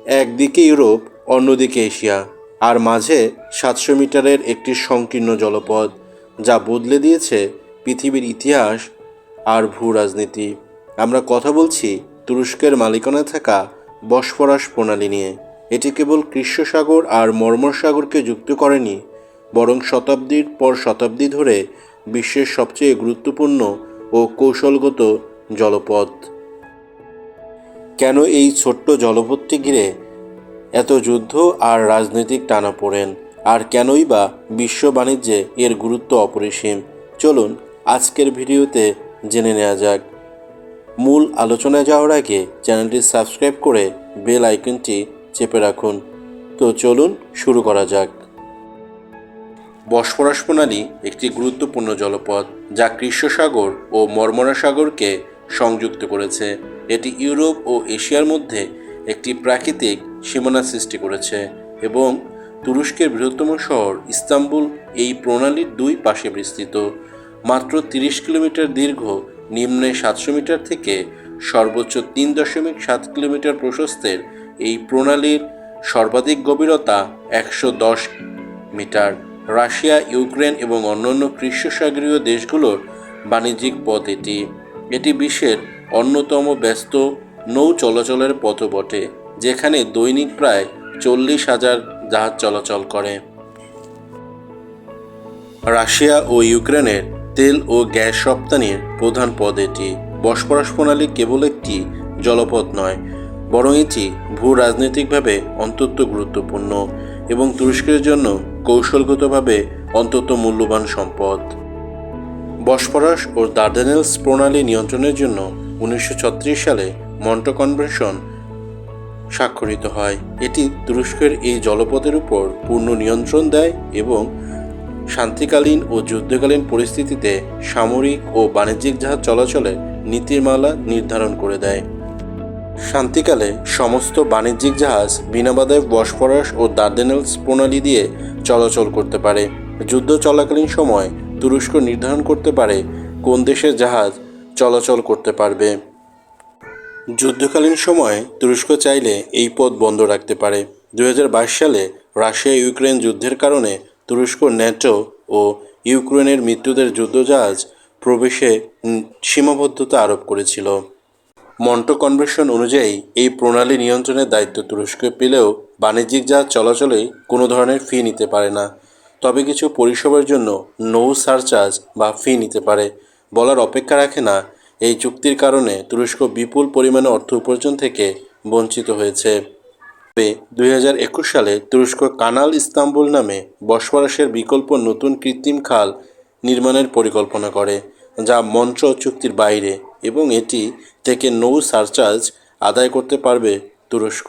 একদিকে ইউরোপ, অন্যদিকে এশিয়া, আর মাঝে 700 মিটারের একটি সংকীর্ণ জলপথ, যা বদলে দিয়েছে পৃথিবীর ইতিহাস আর ভূ রাজনীতি। আমরা কথা বলছি তুরস্কের মালিকানায় থাকা বসফরাস প্রণালী নিয়ে। এটি কেবল কৃষ্ণ সাগর আর মর্মর সাগরকে যুক্ত করেনি, বরং শতাব্দীর পর শতাব্দী ধরে বিশ্বের সবচেয়ে গুরুত্বপূর্ণ ও কৌশলগত জলপথ। কেন এই ছোট্ট জলপথটি ঘিরে এত যুদ্ধ আর রাজনৈতিক টানাপোড়েন, আর কেনই বা বিশ্ব বাণিজ্যে এর গুরুত্ব অপরিসীম? চলুন আজকের ভিডিওতে জেনে নেওয়া যাক। মূল আলোচনায় যাওয়ার আগে চ্যানেলটি সাবস্ক্রাইব করে বেল আইকনটি চেপে রাখুন। তো চলুন শুরু করা যাক। বসফরাস প্রণালী একটি গুরুত্বপূর্ণ জলপথ যা কৃষ্ণ সাগর ও মর্মরা সাগরকে সংযুক্ত করেছে। এটি ইউরোপ ও এশিয়ার মধ্যে একটি প্রাকৃতিক সীমানা সৃষ্টি করেছে এবং তুরস্কের বৃহত্তম শহর ইস্তাম্বুল এই প্রণালীর দুই পাশে বিস্তৃত। মাত্র 30 কিলোমিটার দীর্ঘ, নিম্নে 700 মিটার থেকে সর্বোচ্চ 3.7 কিলোমিটার প্রশস্তের এই প্রণালীর সর্বাধিক গভীরতা 110 মিটার। রাশিয়া, ইউক্রেন এবং অন্যান্য কৃষ্ণসাগরীয় দেশগুলোর বাণিজ্যিক পথ এটি বিশ্বের অন্যতম ব্যস্ত নৌ চলাচলের পথ বটে, যেখানে দৈনিক প্রায় 40,000 জাহাজ চলাচল করে। রাশিয়া ও ইউক্রেনের তেল ও গ্যাস রপ্তানির প্রধান পথ এটি। বসফরাস প্রণালী কেবল একটি জলপথ নয়, বরং এটি ভূ রাজনৈতিকভাবে অত্যন্ত গুরুত্বপূর্ণ এবং তুরস্কের জন্য কৌশলগতভাবে অত্যন্ত মূল্যবান সম্পদ। বসফরাস ও দার্দানেলস প্রণালী নিয়ন্ত্রণের জন্য 1936 সালে মন্টো কনভেনশন স্বাক্ষরিত হয়। এটি তুরস্কের এই জলপথের উপর পূর্ণ নিয়ন্ত্রণ দেয় এবং শান্তিকালীন ও যুদ্ধকালীন পরিস্থিতিতে সামরিক ও বাণিজ্যিক জাহাজ চলাচলের নীতিমালা নির্ধারণ করে দেয়। শান্তিকালে সমস্ত বাণিজ্যিক জাহাজ বিনা বাধায় বসফরাস ও দার্দানেলস প্রণালী দিয়ে চলাচল করতে পারে। যুদ্ধ চলাকালীন সময় তুরস্ক নির্ধারণ করতে পারে কোন দেশের জাহাজ চলাচল করতে পারবে। যুদ্ধকালীন সময়ে তুরস্ক চাইলে এই পথ বন্ধ রাখতে পারে। 2022 সালে রাশিয়া ইউক্রেন যুদ্ধের কারণে তুরস্ক ন্যাটো ও ইউক্রেনের মিত্রদের যুদ্ধজাহাজ প্রবেশে সীমাবদ্ধতা আরোপ করেছিল। মন্টো কনভেনশন অনুযায়ী এই প্রণালী নিয়ন্ত্রণের দায়িত্ব তুরস্ক পেলেও বাণিজ্যিক জাহাজ চলাচলে কোনো ধরনের ফি নিতে পারে না, তবে কিছু পরিষেবার জন্য নৌ সারচার্জ বা ফি নিতে পারে। বলার অপেক্ষা রাখে না, এই চুক্তির কারণে তুরস্ক বিপুল পরিমাণে অর্থ উপার্জন থেকে বঞ্চিত হয়েছে। তবে 2021 সালে তুরস্ক কানাল ইস্তাম্বুল নামে বসফরাসের বিকল্প নতুন কৃত্রিম খাল নির্মাণের পরিকল্পনা করে, যা মন্ট্রো চুক্তির বাইরে, এবং এটি থেকে নৌ সারচার্জ আদায় করতে পারবে তুরস্ক।